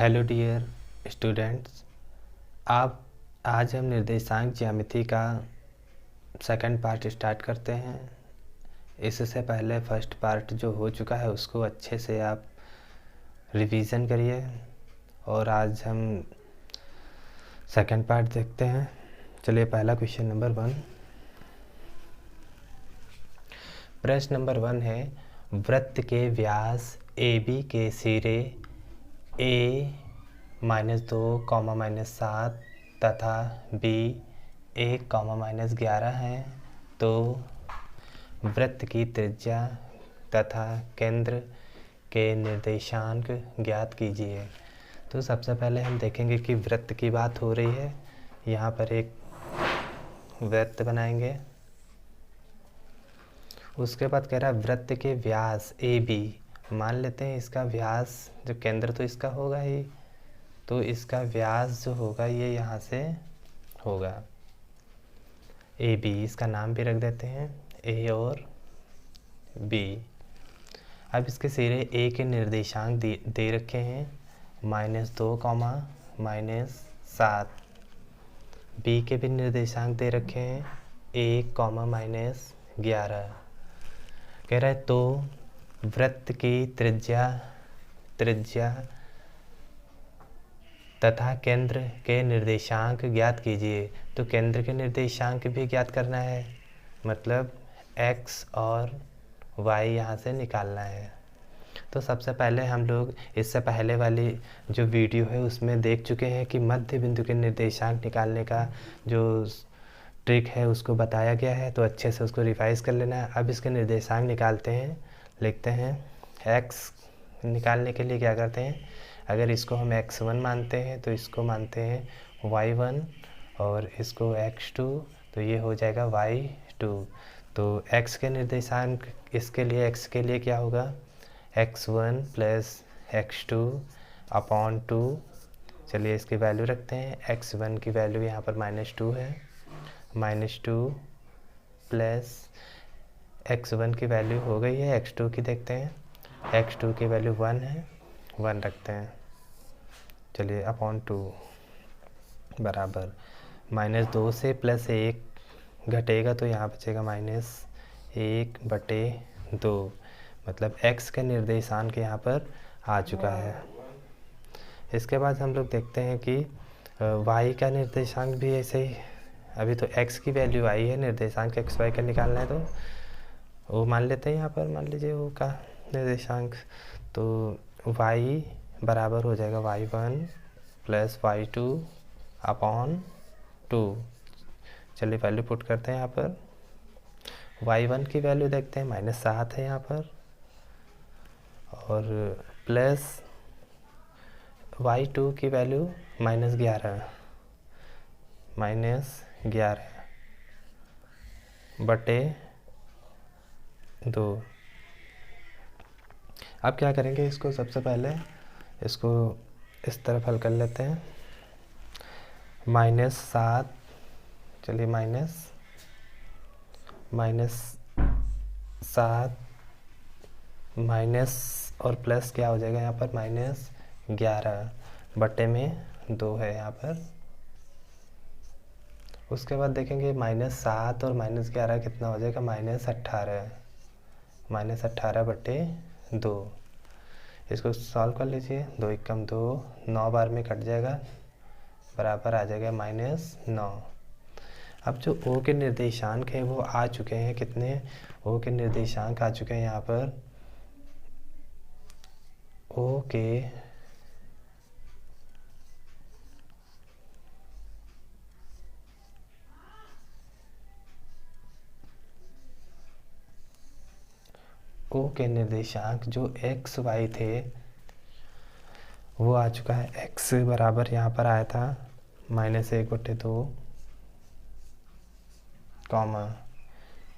Hello dear students, आप आज हम निर्देशांक ज्यामिति का सेकंड पार्ट स्टार्ट करते हैं। इससे पहले फर्स्ट पार्ट जो हो चुका है उसको अच्छे से आप रिवीजन करिए और आज हम सेकंड पार्ट देखते हैं। चलिए पहला क्वेश्चन नंबर 1। प्रश्न नंबर 1 है, वृत्त के व्यास AB के सिरे A-2, -7 तथा B 1, -11 हैं, तो वृत्त की त्रिज्या तथा केंद्र के निर्देशांक ज्ञात कीजिए। तो सबसे पहले हम देखेंगे कि वृत्त की बात हो रही है। यहाँ पर एक वृत्त बनाएंगे। उसके बाद कह रहा है वृत्त के व्यास AB, मान लेते हैं इसका व्यास, जो केंद्र तो इसका होगा ही, तो इसका व्यास जो होगा ये यहाँ से होगा AB। इसका नाम भी रख देते हैं A और B। अब इसके सिरे A के निर्देशांक दे रखे हैं -2, -7। B के भी निर्देशांक दे रखे हैं 1, -11। कह रहा है तो वृत्त की त्रिज्या तथा केंद्र के निर्देशांक ज्ञात कीजिए। तो केंद्र के निर्देशांक भी ज्ञात करना है, मतलब x और y यहाँ से निकालना है। तो सबसे पहले हम लोग इससे पहले वाली जो वीडियो है उसमें देख चुके हैं कि मध्य बिंदु के निर्देशांक निकालने का जो ट्रिक है उसको बताया गया है, तो अच्छे से उसको रिवाइज कर लेना है। अब इसके निर्देशांक निकालते हैं। लिखते हैं x निकालने के लिए क्या करते हैं, अगर इसको हम x1 मानते हैं तो इसको मानते हैं y1 और इसको x2, तो ये हो जाएगा y2। तो x के निर्देशांक इसके लिए x के लिए क्या होगा, x1 + x2 अपॉन 2। चलिए इसकी वैल्यू रखते हैं। x1 की वैल्यू यहाँ पर -2 है, -2 प्लस x1 की वैल्यू हो गई है, x2 की देखते हैं। x2 की वैल्यू 1 है, 1 रखते हैं। चलिए अपॉन 2 बराबर -2 से +1 घटेगा तो यहाँ बचेगा -1/2, मतलब x के निर्देशांक यहाँ पर आ चुका है। इसके बाद हम लोग देखते हैं कि y का निर्देशांक भी ऐसे ही, अभी तो x की वैल्यू आई है, निर्देशांक xy का निकालना है, तो वो मान लेते हैं। यहाँ पर मान लीजिए वो का निर्देशांक, तो y बराबर हो जाएगा y1 + y2 अपॉन 2। चलिए वैल्यू पुट करते हैं यहाँ पर। y1 की वैल्यू देखते हैं -7 है यहाँ पर, और प्लस y2 की वैल्यू -11 बटे 2। अब क्या करेंगे, इसको सबसे पहले इसको इस तरफ हल कर लेते हैं। -7, चलिए -7 माइनस और प्लस क्या हो जाएगा यहाँ पर, -11 बटे में 2 है यहाँ पर। उसके बाद देखेंगे -7 और -11 कितना हो जाएगा, -18 बटे 2। इसको सॉल्व कर लीजिए। 2 × 2, 9 बार में कट जाएगा, बराबर आ जाएगा -9। अब जो O के निर्देशांक हैं वो आ चुके हैं, कितने O के निर्देशांक आ चुके हैं यहाँ पर। O के निर्देशांक जो x y थे वो आ चुका है। x बराबर यहाँ पर आया था -1/2,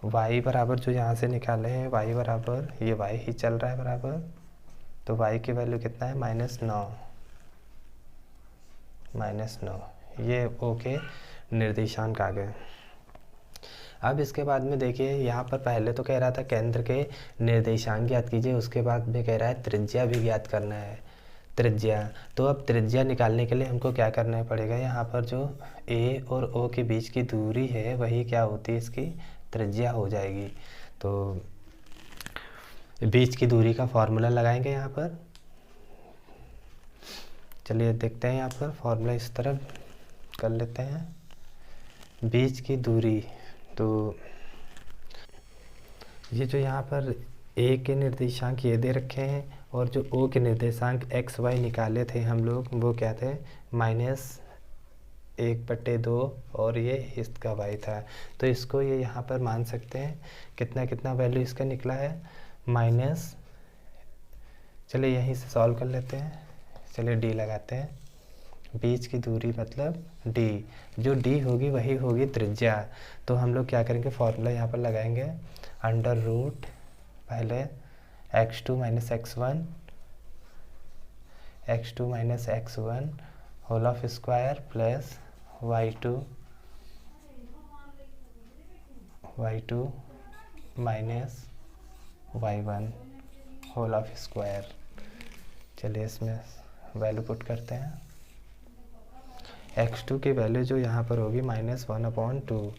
y बराबर जो यहाँ से निकाले हैं y बराबर, ये y ही चल रहा है बराबर, तो y की वैल्यू कितना है, -9। ये O के निर्देशांक आ गए। अब इसके बाद में देखिए यहाँ पर पहले तो कह रहा था केंद्र के निर्देशांक ज्ञात कीजिए, उसके बाद में कह रहा है त्रिज्या भी ज्ञात करना है। त्रिज्या। तो अब त्रिज्या निकालने के लिए हमको क्या करना पड़ेगा, यहाँ पर जो ए और ओ के बीच की दूरी है वही क्या होती है, इसकी त्रिज्या हो जाएगी। तो बीच की दूरी का फॉर्मूला लगाएंगे यहाँ पर। चलिए देखते हैं, यहाँ पर फॉर्मूला इस तरह कर लेते हैं। बीच की दूरी, तो ये जो यहाँ पर ए के निर्देशांक ये दे रखे हैं और जो ओ के निर्देशांक एक्स वाई निकाले थे हम लोग, वो क्या थे, -1/2 और ये इसका वाई था। तो इसको ये यहाँ पर मान सकते हैं, कितना कितना वैल्यू इसका निकला है, माइनस, चलिए यहीं से सॉल्व कर लेते हैं। चलिए डी लगाते हैं, बीच की दूरी मतलब डी, जो डी होगी वही होगी त्रिज्या। तो हम लोग क्या करेंगे, फॉर्मूला यहाँ पर लगाएंगे, अंडर रूट पहले x2 - x1 whole of square plus y2 minus y1 whole of square. चलिए इसमें वैल्यू पुट करते हैं। x2 की वैल्यू जो यहाँ पर होगी -1/2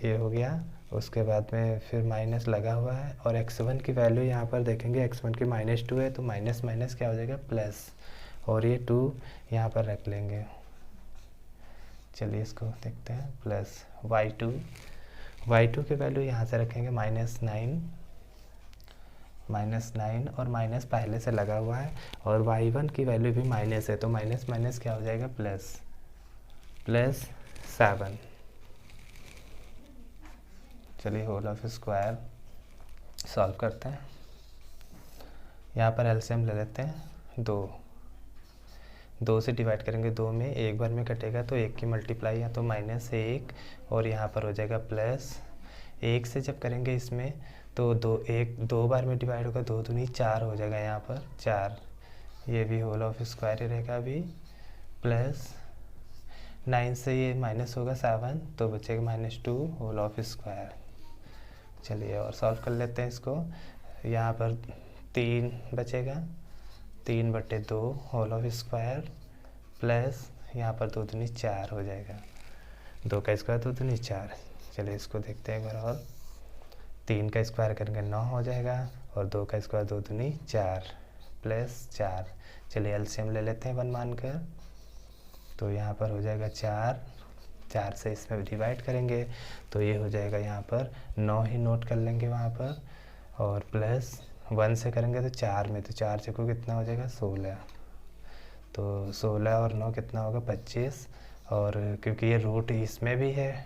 ये हो गया। उसके बाद में फिर माइनस लगा हुआ है और x1 की वैल्यू यहाँ पर देखेंगे, x1 की -2 है तो माइनस माइनस क्या हो जाएगा, प्लस, और ये 2 यहाँ पर रख लेंगे। चलिए इसको देखते हैं, प्लस y2 की वैल्यू यहाँ से रखेंगे -9 और माइनस पहले से लगा हुआ है, और y1 की वैल्यू भी माइनस है तो माइनस माइनस क्या हो जाएगा, प्लस 7। चलिए होल ऑफ स्क्वायर सॉल्व करते हैं। यहाँ पर एलसीएम ले लेते हैं, 2 से डिवाइड करेंगे, 2 में एक बार में कटेगा तो 1 की मल्टीप्लाई है तो -1 और यहाँ पर हो जाएगा प्लस 1 से जब करेंगे इसमें तो 2 बार में डिवाइड होगा, 2 दूनी 4 हो जाएगा, यहाँ पर 4, ये भी होल ऑफ स्क्वायर ही रहेगा अभी, प्लस 9 से ये माइनस होगा 7 तो बचेगा -2 होल ऑफ स्क्वायर। चलिए और सॉल्व कर लेते हैं इसको। यहाँ पर 3 बचेगा, 3/2 होल ऑफ स्क्वायर प्लस यहाँ पर 2 दूनी 4 हो जाएगा, 2 का स्क्वायर 2 दूनी 4। चलिए इसको देखते हैं एक बार और, 3 का स्क्वायर करेंगे 9 हो जाएगा और 2 का स्क्वायर 2 दूनी 4 प्लस 4। चलिए एलसीएम ले लेते हैं 1 मानकर, तो यहाँ पर हो जाएगा 4 से इसमें डिवाइड करेंगे तो ये हो जाएगा, यहाँ पर 9 ही नोट कर लेंगे वहाँ पर, और प्लस 1 से करेंगे तो 4 में, तो 4 से को कितना हो जाएगा, 16, तो 16 और 9 कितना होगा, 25, और क्योंकि ये रूट इसमें भी है,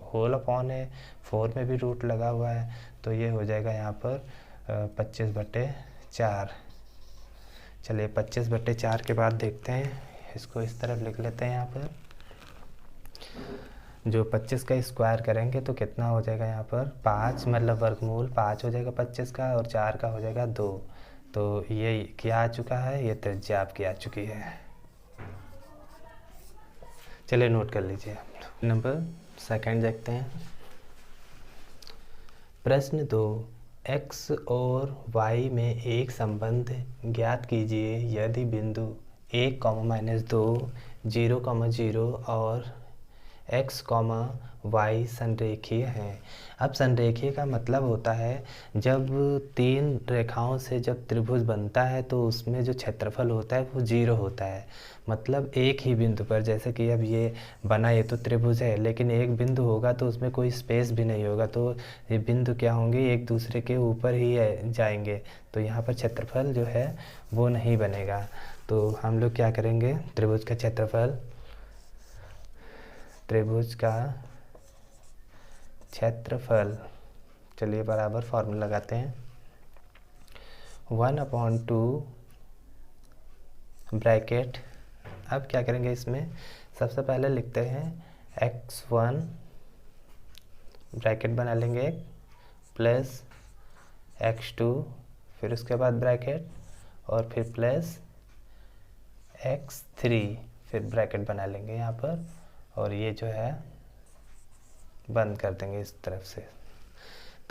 होल अपॉन है, 4 में भी रूट लगा हुआ है तो ये हो जाएगा यहाँ पर 25/4। चलिए 25/4 के बाद देखते हैं, इसको इस तरफ लिख लेते हैं। यहाँ पर जो 25 का स्क्वायर करेंगे तो कितना हो जाएगा, यहाँ पर 5 मतलब वर्गमूल 5 हो जाएगा 25 का, और 4 का हो जाएगा 2, तो ये क्या आ चुका है, ये त्रिज्या आपकी आ चुकी है। चलिए नोट कर लीजिए। नंबर सेकंड देखते हैं। प्रश्न 2, x और y में एक संबंध ज्ञात कीजिए यदि बिंदु 1, -2, 0, और x, y संरेखीय हैं। अब संरेखीय का मतलब होता है जब 3 रेखाओं से जब त्रिभुज बनता है तो उसमें जो क्षेत्रफल होता है वो 0 होता है, मतलब एक ही बिंदु पर, जैसे कि अब ये बना, ये तो त्रिभुज है लेकिन एक बिंदु होगा तो उसमें कोई स्पेस भी नहीं होगा, तो ये बिंदु क्या होंगे, एक दूसरे के ऊपर ही जाएंगे, तो यहाँ पर क्षेत्रफल जो है वो नहीं बनेगा। तो हम लोग क्या करेंगे, त्रिभुज का क्षेत्रफल, चलिए बराबर फॉर्मूला लगाते हैं, 1/2 ब्रैकेट। अब क्या करेंगे, इसमें सबसे पहले लिखते हैं x1 ब्रैकेट बना लेंगे प्लस x2, फिर उसके बाद ब्रैकेट और फिर प्लस x3, फिर ब्रैकेट बना लेंगे यहाँ पर, और ये जो है बंद कर देंगे इस तरफ से।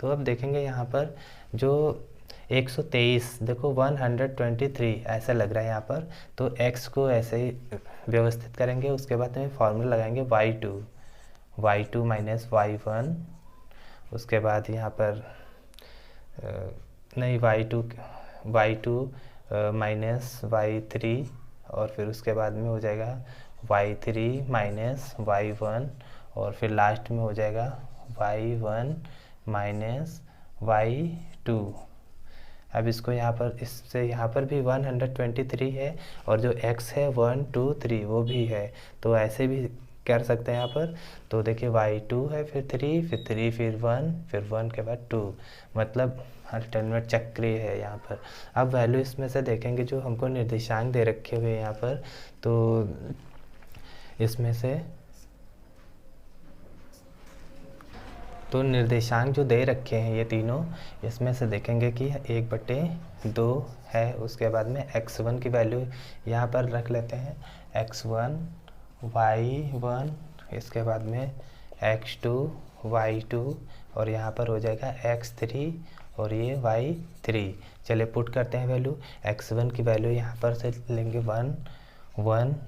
तो अब देखेंगे यहाँ पर जो 123 देखो 123 ऐसा लग रहा है यहाँ पर, तो x को ऐसे ही व्यवस्थित करेंगे। उसके बाद में फॉर्मूला लगाएंगे y2 माइनस y1। उसके बाद यहाँ पर नहीं y2 माइनस y3, और फिर उसके बाद में हो जाएगा y3 माइनस y1, और फिर लास्ट में हो जाएगा y1 माइनस y2। अब इसको यहाँ पर, इससे यहाँ पर भी 123 है, और जो x है 1 2 3 वो भी है, तो ऐसे भी कर सकते हैं यहाँ पर। तो देखिए y2 है, फिर 3, फिर 3, फिर 1, फिर 1 के बाद 2, मतलब अल्टरनेट चक्रीय है यहाँ पर। अब वैल्यू इसमें से देखेंगे जो हमको निर्देशांक दे रखे हुए हैं यहाँ पर, तो इसमें से तो निर्देशांक जो दे रखे हैं ये तीनों, इसमें से देखेंगे कि 1/2 है। उसके बाद में x1 की वैल्यू यहाँ पर रख लेते हैं, x1 y1, इसके बाद में x2 y2, और यहाँ पर हो जाएगा x3 और ये y3। चलिए पुट करते हैं वैल्यू। x1 की वैल्यू यहाँ पर से लेंगे 1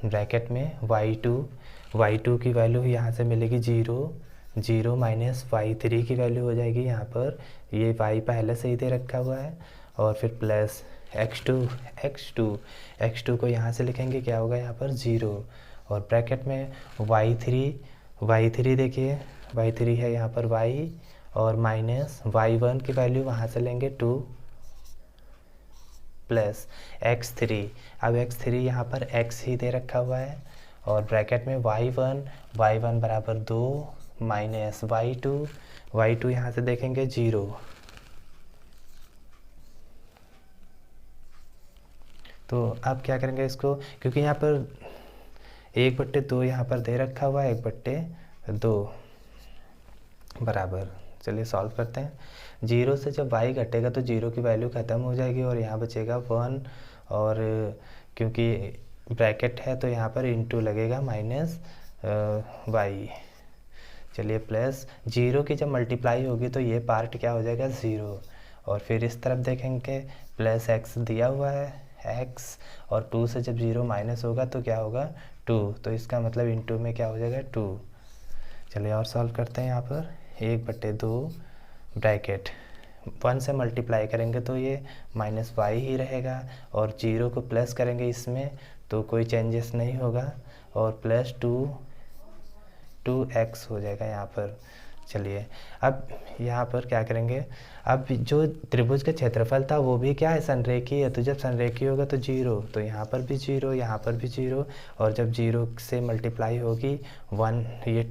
ब्रैकेट में, y2 की वैल्यू यहाँ से मिलेगी 0 माइनस y3 की वैल्यू हो जाएगी यहाँ पर, ये y पहले से ही दे रखा हुआ है, और फिर प्लस x2 को यहाँ से लिखेंगे, क्या होगा यहाँ पर 0, और ब्रैकेट में y3 देखिए y3 है यहाँ पर y, और माइनस y1 की वैल्यू वहाँ से लेंगे 2 प्लस x3। अब x3 यहाँ पर x ही दे रखा हुआ है, और ब्रैकेट में y1 बराबर 2 माइनस y2 यहाँ से देखेंगे 0। तो अब क्या करेंगे इसको, क्योंकि यहाँ पर 1/2 यहाँ पर दे रखा हुआ है, 1/2 बराबर, चलिए सॉल्व करते हैं। 0 से जब y घटेगा तो 0 की वैल्यू ख़त्म हो जाएगी, और यहाँ बचेगा 1, और क्योंकि ब्रैकेट है तो यहाँ पर इंटू लगेगा माइनस y। चलिए प्लस 0 की जब मल्टीप्लाई होगी तो ये पार्ट क्या हो जाएगा 0, और फिर इस तरफ देखेंगे प्लस x दिया हुआ है x, और 2 से जब 0 माइनस होगा तो क्या होगा 2, तो इसका मतलब इंटू में क्या हो जाएगा 2। चलिए और सॉल्व करते हैं। यहाँ पर 1/2 ब्रैकेट 1 से मल्टीप्लाई करेंगे तो ये माइनस y ही रहेगा, और 0 को प्लस करेंगे इसमें तो कोई चेंजेस नहीं होगा, और प्लस 2x हो जाएगा यहाँ पर। चलिए अब यहाँ पर क्या करेंगे, अब जो त्रिभुज का क्षेत्रफल था वो भी क्या है, संरेखीय है, तो जब संरेखीय होगा तो 0, तो यहाँ पर भी 0, यहाँ पर भी 0, और जब 0 से मल्टीप्लाई होगी 1, ये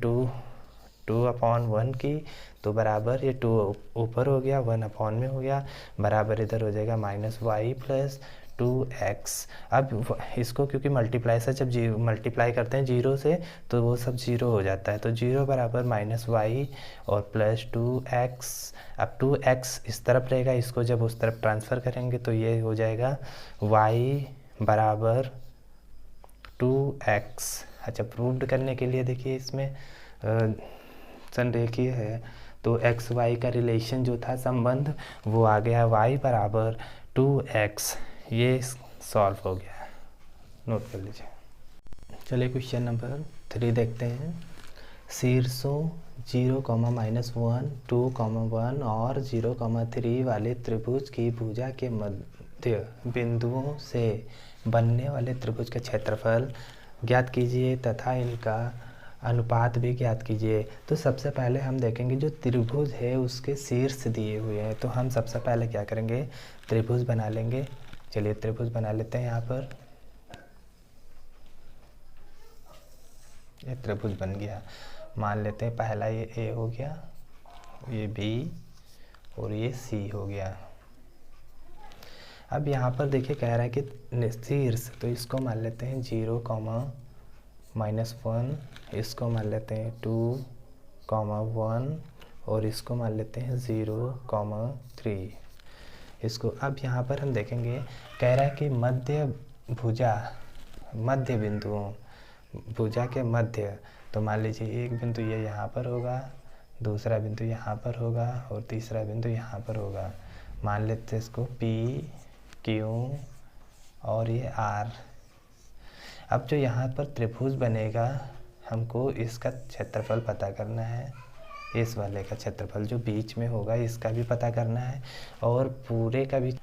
2/1 की, तो बराबर ये 2 ऊपर हो गया, 1/, में हो गया, बराबर इधर हो जाएगा माइनस y प्लस 2x। अब इसको क्योंकि मल्टीप्लाई से जब मल्टीप्लाई करते हैं 0 से तो वो सब 0 हो जाता है, तो 0 बराबर माइनस y और प्लस 2x। अब 2x इस तरफ रहेगा, इसको जब उस तरफ ट्रांसफ़र करेंगे तो ये हो जाएगा y बराबर 2x। अच्छा, प्रूव्ड करने के लिए देखिए इसमें संरेखीय है तो x y का रिलेशन जो था संबंध वो आ गया y बराबर 2x। ये सॉल्व हो गया, नोट कर लीजिए। चलिए क्वेश्चन नंबर 3 देखते हैं। शीर्षों 0, -1, 2, 1 और 0, 3 वाले त्रिभुज की भुजा के मध्य बिंदुओं से बनने वाले त्रिभुज का क्षेत्रफल ज्ञात कीजिए तथा इनका अनुपात भी ज्ञात कीजिए। तो सबसे पहले हम देखेंगे जो त्रिभुज है उसके शीर्ष दिए हुए हैं, तो हम सबसे पहले क्या करेंगे, त्रिभुज बना लेंगे। चलिए त्रिभुज बना लेते हैं। यहाँ पर ये त्रिभुज बन गया, मान लेते हैं पहला ये A हो गया, ये B और ये C हो गया। अब यहाँ पर देखिए कह रहा है कि शीर्ष, तो इसको मान लेते हैं 0, -1, इसको मान लेते हैं 2, 1 और इसको मान लेते हैं 0, 3 इसको। अब यहाँ पर हम देखेंगे कह रहा है कि मध्य बिंदुओं, भुजा के मध्य, तो मान लीजिए एक बिंदु ये यहाँ पर होगा, दूसरा बिंदु यहाँ पर होगा और तीसरा बिंदु यहाँ पर होगा। मान लेते हैं इसको पी क्यू और ये आर। अब जो यहाँ पर त्रिभुज बनेगा हमको इसका क्षेत्रफल पता करना है, इस वाले का क्षेत्रफल जो बीच में होगा इसका भी पता करना है और पूरे का भी।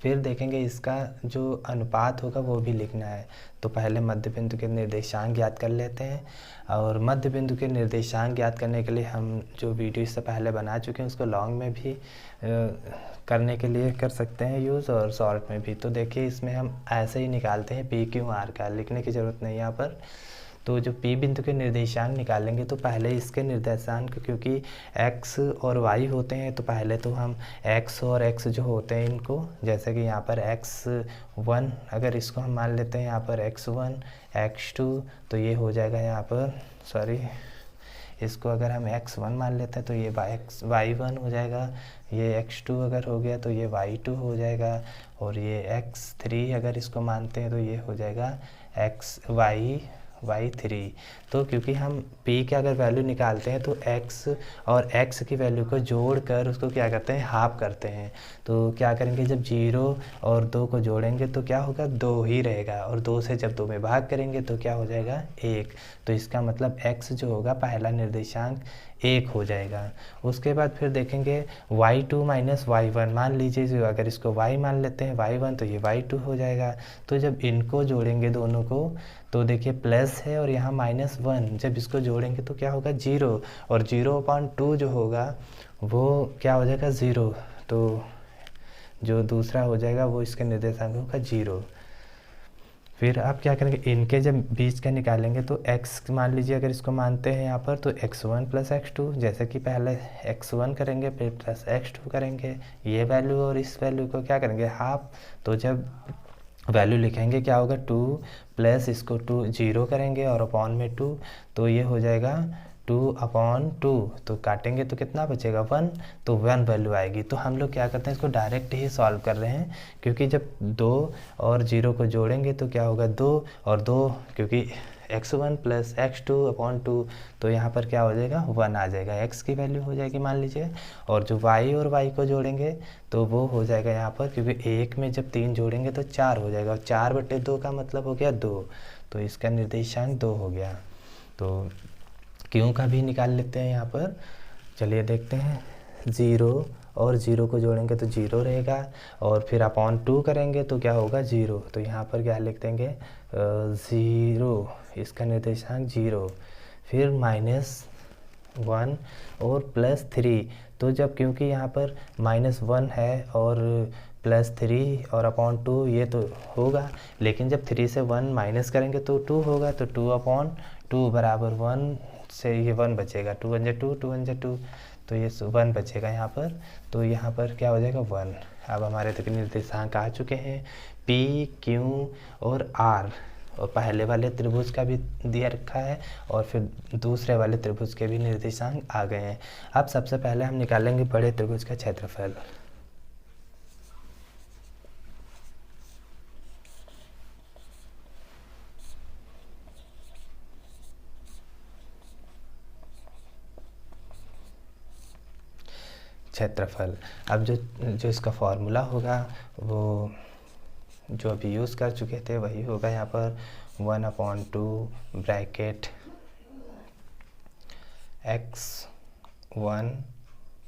फिर देखेंगे इसका जो अनुपात होगा वो भी लिखना है। तो पहले मध्य बिंदु के निर्देशांक ज्ञात कर लेते हैं और मध्य बिंदु के निर्देशांक ज्ञात करने के लिए हम जो वीडियो इससे पहले बना चुके हैं उसको लॉन्ग में भी करने के लिए कर सकते हैं यूज़ और शॉर्ट में भी। तो देखिए इसमें हम ऐसे ही निकालते हैं पी क्यू आर का, लिखने की ज़रूरत नहीं यहाँ पर। तो जो P बिंदु के निर्देशांक निकालेंगे तो पहले इसके निर्देशांक, क्योंकि x और y होते हैं तो पहले तो हम x और x जो होते हैं इनको, जैसे कि यहाँ पर x1 अगर इसको हम मान लेते हैं यहाँ पर x1 x2 तो ये हो जाएगा यहाँ पर, सॉरी इसको अगर हम x1 मान लेते हैं तो ये y1 हो जाएगा, ये x2 अगर हो गया तो ये y2 हो जाएगा और ये x3 अगर इसको मानते हैं तो ये हो जाएगा y3। तो क्योंकि हम p के अगर वैल्यू निकालते हैं तो x और x की वैल्यू को जोड़कर उसको क्या करते हैं, हाफ करते हैं। तो क्या करेंगे, जब 0 और 2 को जोड़ेंगे तो क्या होगा, 2 ही रहेगा और 2 से जब 2 में भाग करेंगे तो क्या हो जाएगा, 1। तो इसका मतलब x जो होगा पहला निर्देशांक 1 हो जाएगा। उसके बाद फिर देखेंगे y2 माइनस y1, मान लीजिए जो अगर इसको y मान लेते हैं y1 तो ये y2 हो जाएगा। तो जब इनको जोड़ेंगे दोनों को तो देखिए प्लस है और यहाँ -1, जब इसको जोड़ेंगे तो क्या होगा 0 और 0/2 जो होगा वो क्या हो जाएगा 0। तो जो दूसरा हो जाएगा वो इसके निर्देशांक होगा 0। फिर आप क्या करेंगे, इनके जब बीच का निकालेंगे तो x मान लीजिए अगर इसको मानते हैं यहाँ पर तो x1 प्लस x2, जैसे कि पहले x1 करेंगे फिर प्लस x2 करेंगे, ये वैल्यू और इस वैल्यू को क्या करेंगे हाफ। तो जब वैल्यू लिखेंगे क्या होगा 2 प्लस इसको 2 0 करेंगे और अपॉन में 2 तो ये हो जाएगा 2/2। तो काटेंगे तो कितना बचेगा 1, तो 1 वैल्यू आएगी। तो हम लोग क्या करते हैं इसको डायरेक्ट ही सॉल्व कर रहे हैं, क्योंकि जब 2 और 0 को जोड़ेंगे तो क्या होगा 2 और 2, क्योंकि x1 प्लस x2/2 तो यहाँ पर क्या हो जाएगा 1 आ जाएगा, x की वैल्यू हो जाएगी मान लीजिए। और जो y और y को जोड़ेंगे तो वो हो जाएगा यहाँ पर, क्योंकि 1 में जब 3 जोड़ेंगे तो 4 हो जाएगा और 4/2 का मतलब हो गया 2, तो इसका निर्देशांक 2 हो गया। तो क्यों का भी निकाल लेते हैं यहाँ पर, चलिए देखते हैं। 0 और 0 को जोड़ेंगे तो 0 रहेगा और फिर अपॉन 2 करेंगे तो क्या होगा 0। तो यहाँ पर क्या लिख देंगे 0, इसका निर्देशांक 0। फिर -1 और +3, तो जब क्योंकि यहाँ पर -1 है और +3 और अपॉन 2 ये तो होगा, लेकिन जब 3 से 1 माइनस करेंगे तो 2 होगा, तो 2/2 बराबर 1 से ये 1 बचेगा, 2 1 2 2 1 2 तो ये 1 बचेगा यहाँ पर। तो यहाँ पर क्या हो जाएगा 1। अब हमारे तक निर्देशांक आ चुके हैं P Q और R, और पहले वाले त्रिभुज का भी दिया रखा है और फिर दूसरे वाले त्रिभुज के भी निर्देशांक आ गए हैं। अब सबसे पहले हम निकालेंगे बड़े त्रिभुज का क्षेत्रफल। क्षेत्रफल, अब जो इसका फॉर्मूला होगा वो जो अभी यूज़ कर चुके थे वही होगा यहाँ पर 1/2 bracket x1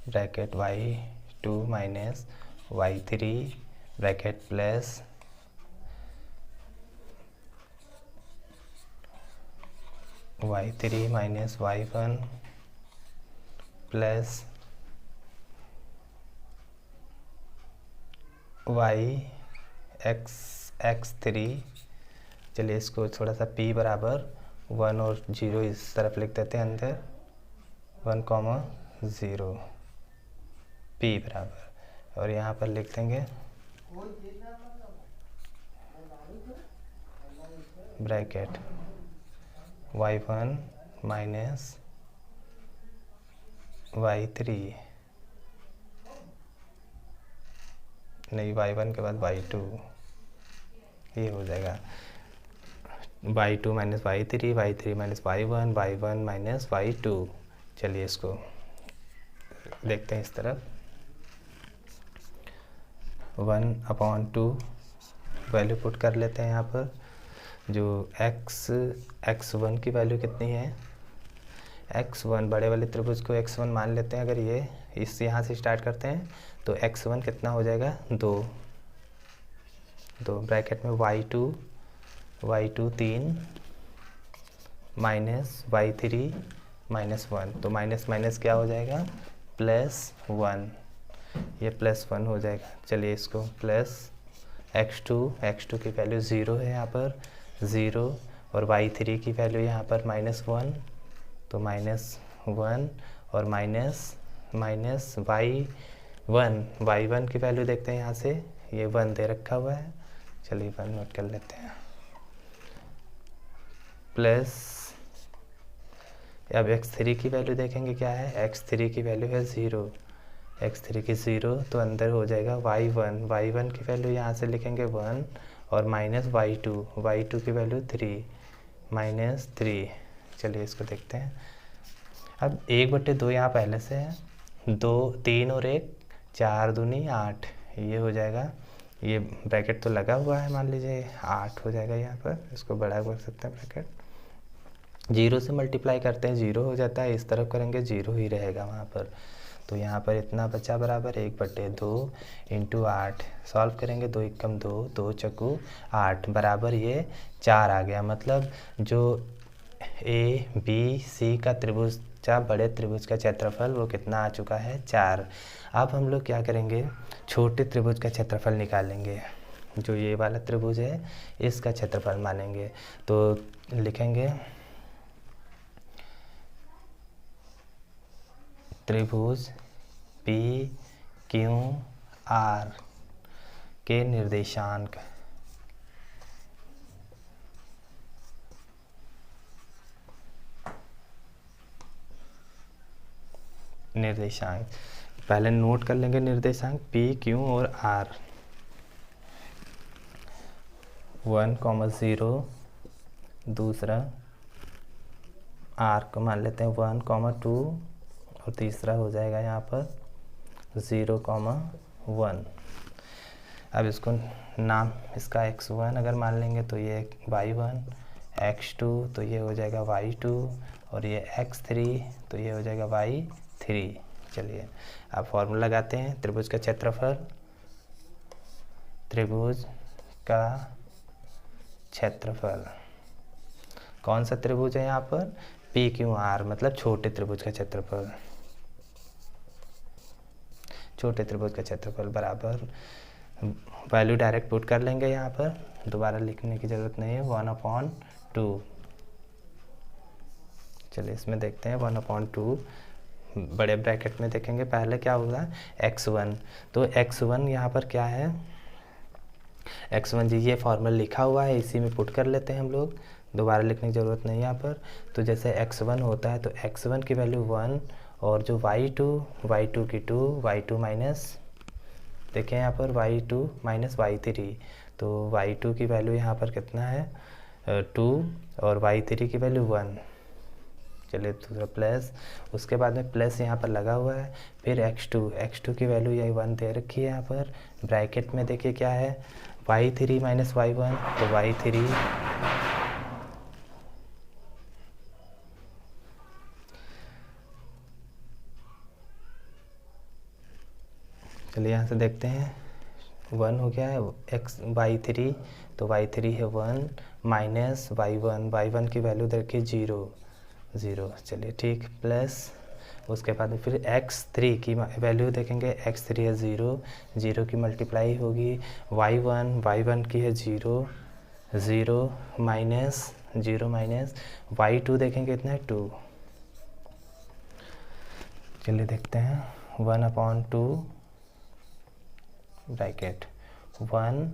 bracket y2 minus y3 bracket plus y3 minus y1 plus x3। चलिए इसको थोड़ा सा p बराबर 1 और 0 इस तरफ लिख देते हैं अंदर, 1,0 p बराबर, और यहाँ पर लिख देंगे ब्रैकेट y1 माइनस y3, नहीं y1 के बाद y2, ये हो जाएगा y2 minus y3, y3 minus y1, y1 minus y2। चलिए इसको देखते हैं इस तरफ। 1/2 वैल्यू पुट कर लेते हैं यहाँ पर। जो x1 की वैल्यू कितनी है, x1 बड़े वाले त्रिभुज को x1 मान लेते हैं। अगर ये इस यहाँ से स्टार्ट करते हैं तो x1 कितना हो जाएगा, 2 ब्रैकेट में y2 3 माइनस y3 -1, तो माइनस माइनस क्या हो जाएगा, +1, ये +1 हो जाएगा। चलिए इसको प्लस x2 की वैल्यू 0 है यहाँ पर, 0, और y3 की वैल्यू यहाँ पर -1, तो -1 और माइनस y1 की वैल्यू देखते हैं यहाँ से, ये 1 दे रखा हुआ है, चलिए 1 नोट कर लेते हैं। प्लस अब x3 की वैल्यू देखेंगे क्या है, x3 की वैल्यू है 0, x3 की 0, तो अंदर हो जाएगा y1 की वैल्यू यहाँ से लिखेंगे 1, और माइनस y2 की वैल्यू 3 -3। चलिए इसको देखते हैं। अब 1/2 यहाँ पहले से है, 2 3 और 1 4 दूनी 8, ये हो जाएगा, ये ब्रैकेट तो लगा हुआ है, मान लीजिए 8 हो जाएगा यहाँ पर, इसको बड़ा कर सकते हैं ब्रैकेट। 0 से मल्टीप्लाई करते हैं 0 हो जाता है, इस तरफ करेंगे 0 ही रहेगा वहाँ पर, तो यहाँ पर इतना बचा बराबर 1/2 इंटू 8, सॉल्व करेंगे 2 एकम 2, 2 चक्कू 8 बराबर ये 4 आ गया। मतलब जो ABC का त्रिभुज का बड़े त्रिभुज का क्षेत्रफल वो कितना आ चुका है, 4। अब हम लोग क्या करेंगे, छोटे त्रिभुज का क्षेत्रफल निकालेंगे। जो ये वाला त्रिभुज है इसका क्षेत्रफल मानेंगे, तो लिखेंगे त्रिभुज PQR के निर्देशांक पहले नोट कर लेंगे निर्देशांक P, Q और R। 1,0, दूसरा R को मान लेते हैं 1,2, और तीसरा हो जाएगा यहाँ पर 0,1। अब इसको नाम इसका x1 अगर मान लेंगे तो ये y1, x2 तो ये हो जाएगा y2, और ये x3 तो ये हो जाएगा y3। चलिए अब फॉर्मूला लगाते हैं। त्रिभुज का क्षेत्रफल, त्रिभुज का क्षेत्रफल, कौन सा त्रिभुज है यहाँ पर, PQR, मतलब छोटे त्रिभुज का क्षेत्रफल, छोटे त्रिभुज का क्षेत्रफल बराबर, वैल्यू डायरेक्ट पुट कर लेंगे यहाँ पर, दोबारा लिखने की ज़रूरत नहीं है, 1/2। चलिए इसमें देखते हैं 1/2, बड़े ब्रैकेट में देखेंगे पहले क्या होगा, x1, तो x1 यहाँ पर क्या है, x1 जी ये फॉर्मूला लिखा हुआ है, इसी में पुट कर लेते हैं हम लोग, दोबारा लिखने की ज़रूरत नहीं है यहाँ पर। तो जैसे x1 होता है तो x1 की वैल्यू 1, और जो y2 की 2, y2 माइनस, देखें यहाँ पर y2 माइनस y3, तो y2 की वैल्यू यहाँ पर कितना है, 2, और y3 की वैल्यू 1। चलिए दूसरा प्लस, उसके बाद में प्लस यहाँ पर लगा हुआ है, फिर x2 की वैल्यू यही 1 दे रखी है यहाँ पर, ब्रैकेट में देखिए क्या है, y3 माइनस y1, तो y3 चलिए यहाँ से देखते हैं 1 हो गया है, y3, तो y3 है 1 माइनस y1 की वैल्यू देखिए 0। चलिए ठीक, प्लस उसके बाद फिर x3 की वैल्यू देखेंगे, x3 है 0 की मल्टीप्लाई होगी, y1 की है 0 माइनस y2 देखेंगे कितना है 2। चलिए देखते हैं 1/2 ब्रैकेट 1,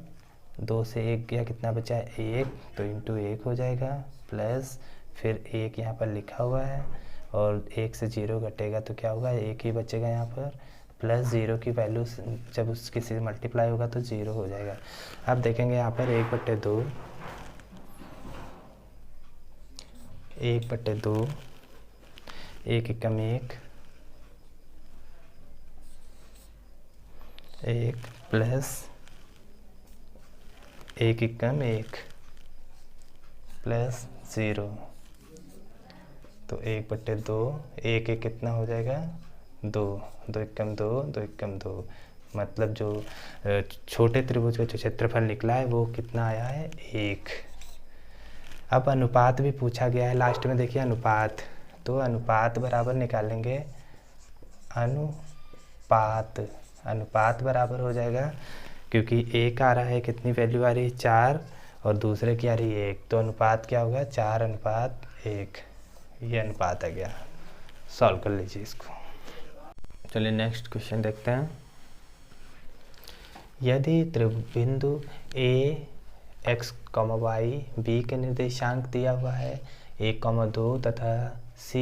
2 से 1 गया, कितना बचा है 1, तो इंटू 1 हो जाएगा, प्लस फिर 1 यहाँ पर लिखा हुआ है, और 1 से 0 घटेगा तो क्या होगा, 1 ही बचेगा यहाँ पर, प्लस 0 की वैल्यू जब उसकी से मल्टीप्लाई होगा तो 0 हो जाएगा। अब देखेंगे यहाँ पर 1/2, 1 एकम 1 प्लस एक एकम एक प्लस 0, तो 1/2, एक एक कितना हो जाएगा 2, 2 एकम 2, 2 एकम 2, मतलब जो छोटे त्रिभुज का जो क्षेत्रफल निकला है वो कितना आया है 1। अब अनुपात भी पूछा गया है लास्ट में, देखिए अनुपात, तो अनुपात बराबर निकालेंगे, अनुपात बराबर हो जाएगा, क्योंकि एक आ रहा है, कितनी वैल्यू आ रही है 4 और दूसरे की आ रही है 1, तो अनुपात क्या होगा 4:1, ये अनुपात आ गया। सॉल्व कर लीजिए इसको। चलिए नेक्स्ट क्वेश्चन देखते हैं। यदि त्रिबिंदु ए x, y, b के निर्देशांक दिया हुआ है 1, 2 तथा c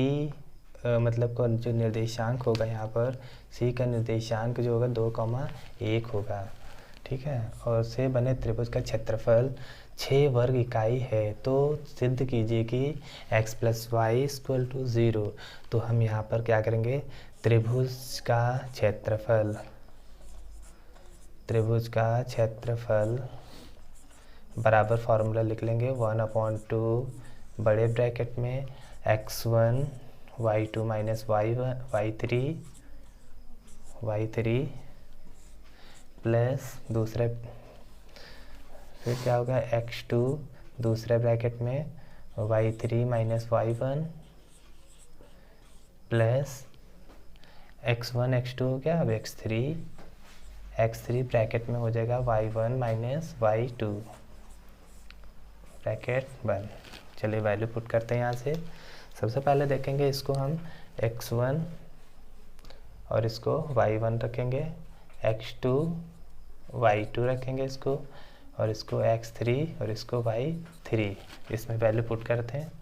मतलब का जो निर्देशांक होगा यहाँ पर c का निर्देशांक जो होगा 2, 1 होगा, ठीक है, और से बने त्रिभुज का क्षेत्रफल 6 वर्ग इकाई है, तो सिद्ध कीजिए कि x + y = 0। तो हम यहाँ पर क्या करेंगे, त्रिभुज का क्षेत्रफल बराबर फार्मूला लिख लेंगे, 1/2 बड़े ब्रैकेट में x1 y2 - y3 प्लस दूसरे, फिर क्या होगा x2 दूसरे ब्रैकेट में y3 - y1 plus x1 x2 हो गया, अब x3 ब्रैकेट में हो जाएगा y1 - y2 ब्रैकेट बंद। चलिए वैल्यू पुट करते हैं यहाँ से। सबसे पहले देखेंगे इसको हम x1 और इसको y1 रखेंगे, x2 y2 रखेंगे इसको, और इसको x3 और इसको y3, इसमें वैल्यू पुट करते हैं।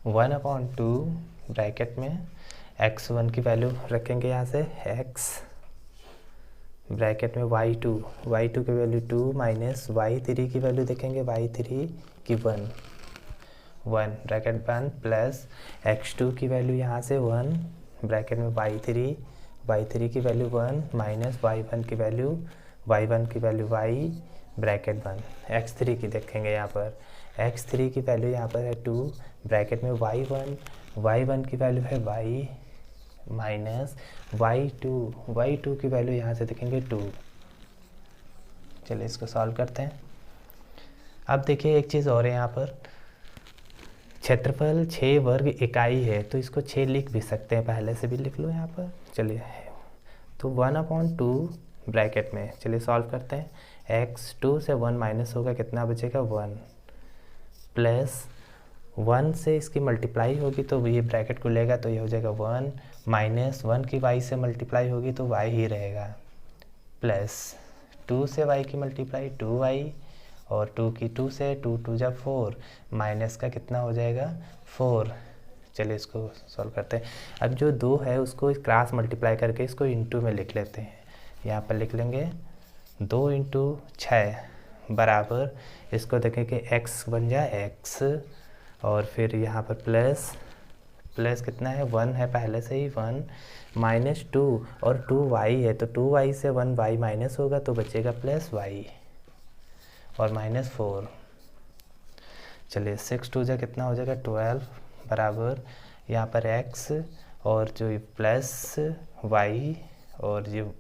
1/2 ब्रैकेट में x1 की वैल्यू रखेंगे यहाँ से, x ब्रैकेट में y2 की वैल्यू 2 माइनस y3 की वैल्यू देखेंगे, y3 की 1 ब्रैकेट बंद, प्लस x2 की वैल्यू यहाँ से 1 ब्रैकेट में y3 की वैल्यू 1 माइनस y1 की वैल्यू y ब्रैकेट बंद। x3 की देखेंगे यहाँ पर, x3 की वैल्यू यहाँ पर है 2 ब्रैकेट में y1 की वैल्यू है y माइनस y2 की वैल्यू यहाँ से देखेंगे 2। चलिए इसको सॉल्व करते हैं। अब देखिए एक चीज़ और है, यहाँ पर क्षेत्रफल 6 वर्ग इकाई है, तो इसको 6 लिख भी सकते हैं, पहले से भी लिख लो यहाँ पर। चलिए तो 1/2 ब्रैकेट में, चलिए सॉल्व करते हैं। x2 से 1 माइनस होगा, कितना बचेगा 1, प्लस 1 से इसकी मल्टीप्लाई होगी तो ये ब्रैकेट को लेगा, तो ये हो जाएगा 1 माइनस 1 की y से मल्टीप्लाई होगी तो y ही रहेगा, प्लस 2 से y की मल्टीप्लाई 2y, और 2 की 2 से 2 2 जा 4, माइनस का कितना हो जाएगा 4। चलिए इसको सॉल्व करते हैं। अब जो 2 है उसको क्रॉस मल्टीप्लाई करके इसको इंटू में लिख लेते हैं। यहाँ पर लिख लेंगे 2 × 6 बराबर, इसको देखें कि x बन जाए x, और फिर यहाँ पर प्लस कितना है 1 है पहले से ही 1 माइनस 2 और 2y है, तो 2y से 1y माइनस होगा तो बचेगा प्लस y और माइनस 4। चलिए 6 2 जा कितना हो जाएगा 12 बराबर, यहाँ पर x और जो प्लस y और ये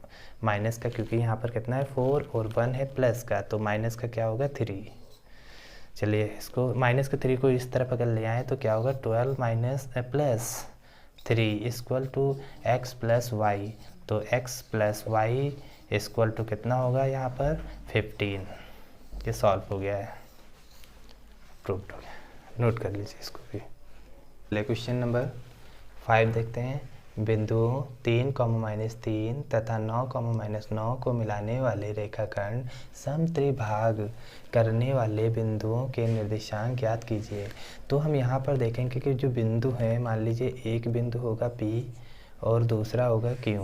माइनस का, क्योंकि यहाँ पर कितना है 4 और 1 है प्लस का, तो माइनस का क्या होगा 3। चलिए इसको माइनस के 3 को इस तरफ अगर ले आए तो क्या होगा 12 minus plus 3 equal to x + y, तो x + y इक्वल टू कितना होगा यहाँ पर 15। ये सॉल्व हो गया है, प्रूव्ड हो गया। नोट कर लीजिए इसको भी। चलिए क्वेश्चन नंबर 5 देखते हैं। बिंदुओं 3, -3 तथा 9, -9 को मिलाने वाले रेखाखंड समत्रिभाग करने वाले बिंदुओं के निर्देशांक ज्ञात कीजिए। तो हम यहाँ पर देखेंगे कि जो बिंदु है, मान लीजिए एक बिंदु होगा P और दूसरा होगा Q,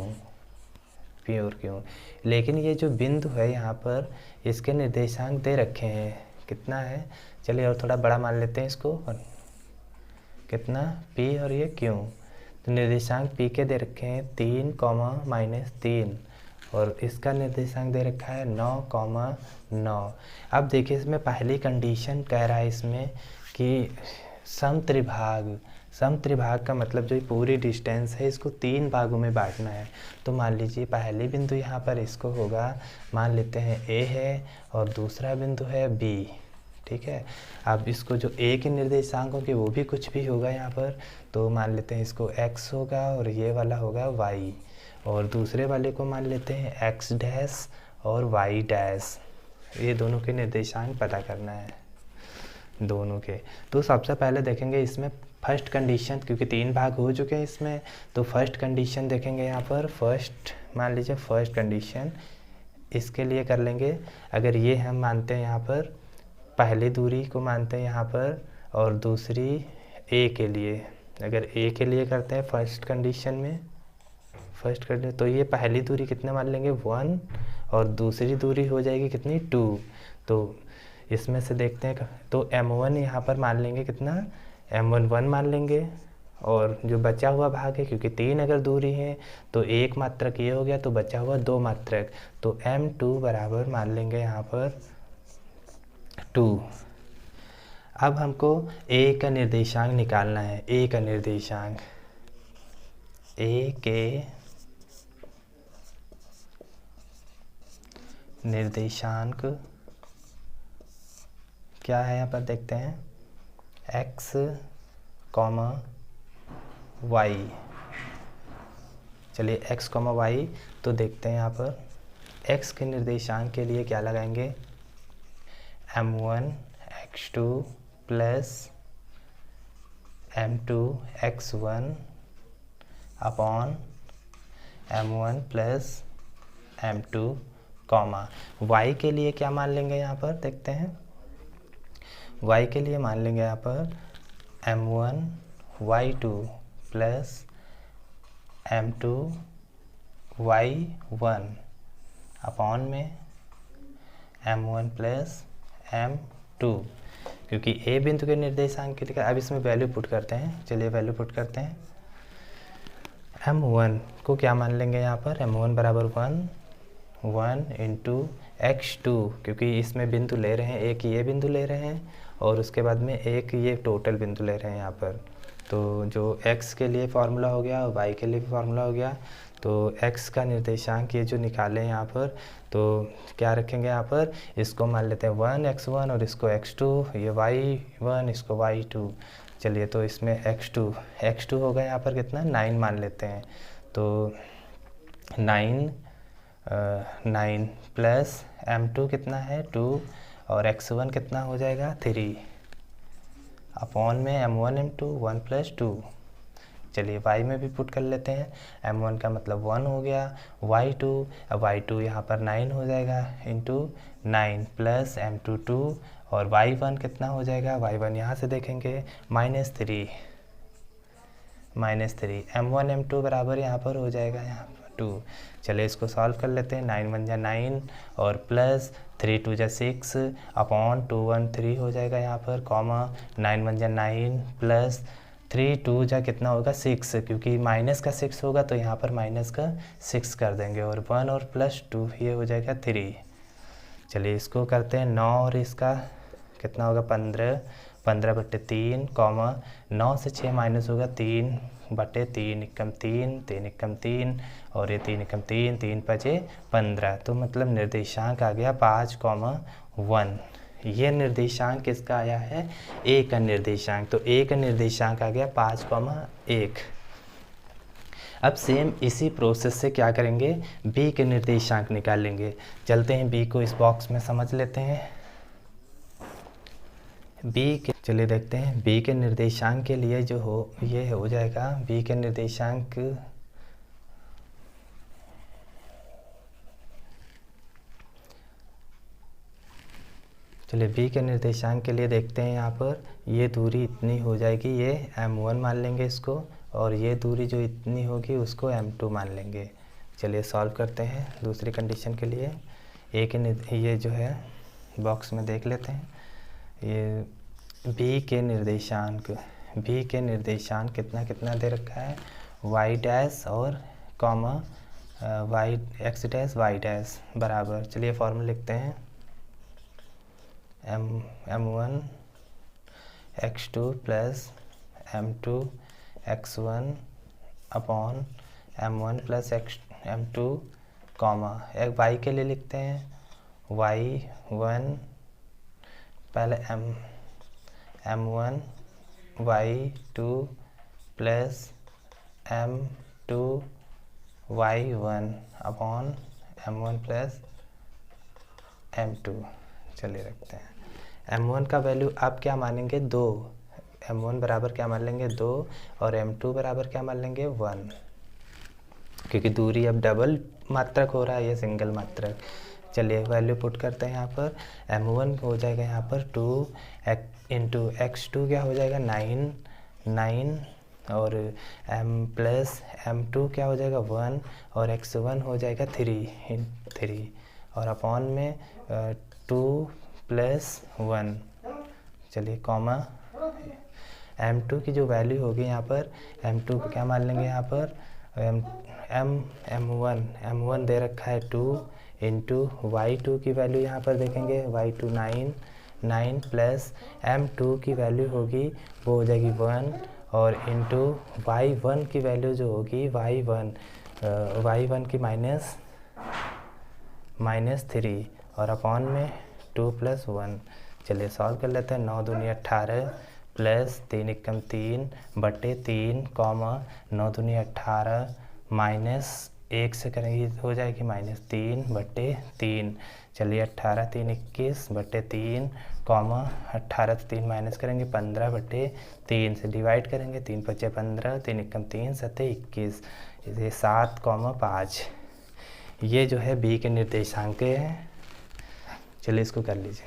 P और Q, लेकिन ये जो बिंदु है यहाँ पर इसके निर्देशांक दे रखे हैं, कितना है, चलिए और थोड़ा बड़ा मान लेते हैं इसको, कितना P और ये Q, तो निर्देशांक P के दे रखे हैं 3, -3 और इसका निर्देशांक दे रखा है 9,9। अब देखिए इसमें पहली कंडीशन कह रहा है इसमें कि समत्रिभाग का मतलब जो पूरी डिस्टेंस है इसको 3 भागों में बांटना है। तो मान लीजिए पहली बिंदु यहाँ पर इसको होगा, मान लेते हैं A है और दूसरा बिंदु है B, ठीक है। अब इसको जो A के निर्देशांक होंगे वो भी कुछ भी होगा यहाँ पर, तो मान लेते हैं इसको x होगा और ये वाला होगा y, और दूसरे वाले को मान लेते हैं x डैश और y डैश। ये दोनों के निर्देशांक पता करना है दोनों के। तो सबसे पहले देखेंगे इसमें फर्स्ट कंडीशन, क्योंकि 3 भाग हो चुके हैं इसमें, तो फर्स्ट कंडीशन देखेंगे यहाँ पर। फर्स्ट मान लीजिए फर्स्ट कंडीशन इसके लिए कर लेंगे। अगर ये हम मानते हैं यहाँ पर पहली दूरी को मानते हैं यहाँ पर, और दूसरी A के लिए, अगर A के लिए करते हैं फर्स्ट कंडीशन में, फर्स्ट कंडीशन तो ये पहली दूरी कितने मान लेंगे 1 और दूसरी दूरी हो जाएगी कितनी 2। तो इसमें से देखते हैं, तो M1 यहाँ पर मान लेंगे कितना, M1 1 मान लेंगे, और जो बचा हुआ भाग है क्योंकि 3 अगर दूरी है तो 1 मात्रक ये हो गया, तो बचा हुआ 2 मात्रक, तो M2 बराबर मान लेंगे यहाँ पर 2। अब हमको A का निर्देशांक निकालना है। A का निर्देशांक, A के निर्देशांक क्या है यहाँ पर देखते हैं, x, y। चलिए x, y, तो देखते हैं यहाँ पर x के निर्देशांक के लिए क्या लगाएंगे, m1 x2 plus m2 x1 upon m1 plus m2, y के लिए क्या मान लेंगे यहाँ पर देखते हैं। y के लिए मान लेंगे यहाँ पर m1 y2 plus m2 y1 upon में m1 प्लस m2, क्योंकि A बिंदु के निर्देशांक के लिए। अब इसमें वैल्यू पुट करते हैं, चलिए वैल्यू पुट करते हैं। m1 को क्या मान लेंगे यहाँ पर, m1 बराबर 1 इंटू x2, क्योंकि इसमें बिंदु ले रहे हैं, एक ये बिंदु ले रहे हैं और उसके बाद में एक ये टोटल बिंदु ले रहे हैं यहाँ पर। तो जो x के लिए फार्मूला हो गया और y के लिए भी फार्मूला हो गया, तो x का निर्देशांक ये जो निकाले हैं यहाँ पर, तो क्या रखेंगे यहाँ पर, इसको मान लेते हैं 1 और इसको x2, ये y1 इसको y2। चलिए तो इसमें x2 होगा यहाँ पर कितना 9 मान लेते हैं, तो 9 प्लस m2 कितना है 2 और x1 कितना हो जाएगा 3 अपॉन में m1 m2 1 प्लस 2। चलिए y में भी पुट कर लेते हैं, m1 का मतलब 1 हो गया, y2, अब y2 यहाँ पर 9 हो जाएगा इंटू 9 प्लस m2 2 और y1 कितना हो जाएगा, y1 यहाँ से देखेंगे -3 m1 m2 बराबर यहाँ पर हो जाएगा यहाँ पर 2। चलिए इसको सॉल्व कर लेते हैं, 9 1 जा 9 और प्लस 3 2 जा 6 अपॉन 2 1 3 हो जाएगा यहाँ पर, कॉमा 9 1 जा 9 प्लस 3 2 जा कितना होगा 6, क्योंकि माइनस का 6 होगा तो यहाँ पर माइनस का 6 कर देंगे, और 1 और प्लस 2 ये हो जाएगा 3। चलिए इसको करते हैं 9 और इसका कितना होगा 15/3 कॉमा 9 से 6 माइनस होगा 3/3 एकम 3 एकम 3 और ये 3 एकम 3 3 5 15, तो मतलब निर्देशांक आ गया 5,1। ये निर्देशांक किसका आया है, A का निर्देशांक, तो A का निर्देशांक आ गया 5,1। अब सेम इसी प्रोसेस से क्या करेंगे, B के निर्देशांक निकालेंगे। चलते हैं B को इस बॉक्स में समझ लेते हैं। चलिए देखते हैं B के निर्देशांक के लिए जो हो ये हो जाएगा, B के निर्देशांक चलिए B के निर्देशांक के लिए देखते हैं, यहाँ पर ये दूरी इतनी हो जाएगी, ये m1 मान लेंगे इसको, और ये दूरी जो इतनी होगी उसको m2 मान लेंगे। चलिए सॉल्व करते हैं दूसरी कंडीशन के लिए। ये जो है बॉक्स में देख लेते हैं, ये B के निर्देशांक कितना कितना दे रखा है, y डैश और comma y x dash y dash बराबर, चलिए फॉर्मूला लिखते हैं, m1 x2 plus m2 x1 upon m1 plus m2 comma, एक वाई के लिए लिखते हैं y1 पहले m1 y2 plus m2 y1 upon m1 plus m2। चलिए रखते हैं। m1 का वैल्यू आप क्या मानेंगे 2, m1 बराबर क्या मान लेंगे 2 और m2 बराबर क्या मान लेंगे 1, क्योंकि दूरी अब डबल मात्रक हो रहा है, ये सिंगल मात्रक। चलिए वैल्यू पुट करते हैं यहाँ पर, m1 हो जाएगा यहाँ पर 2 इंटू x2 क्या हो जाएगा 9 और m प्लस m2 क्या हो जाएगा 1 और x1 हो जाएगा 3 और अपॉन में 2 प्लस 1। चलिए कॉमा, m2 की जो वैल्यू होगी यहाँ पर, m2 को क्या मान लेंगे यहाँ पर m1 दे रखा है 2 इंटू y2 की वैल्यू यहाँ पर देखेंगे y2 9 प्लस m2 की वैल्यू होगी वो हो जाएगी 1 और इंटू y1 की वैल्यू जो होगी y1 की माइनस 3 और अपॉन में 2 प्लस 1। चलिए सॉल्व कर लेते हैं, 9 दूनी 18 प्लस 3 एकम 3 बटे 3 कॉमा 9 दूनी 18 माइनस 1 से करेंगे हो जाएगी -3 बटे 3। चलिए 18 3 21 बटे 3 कॉमा 18 से 3 माइनस करेंगे 15 बटे 3 से डिवाइड करेंगे 3 पचे 15 3 एकम 3 सते 21, इसे 7,5। ये जो है बी के निर्देशांक है। चलिए इसको कर लीजिए।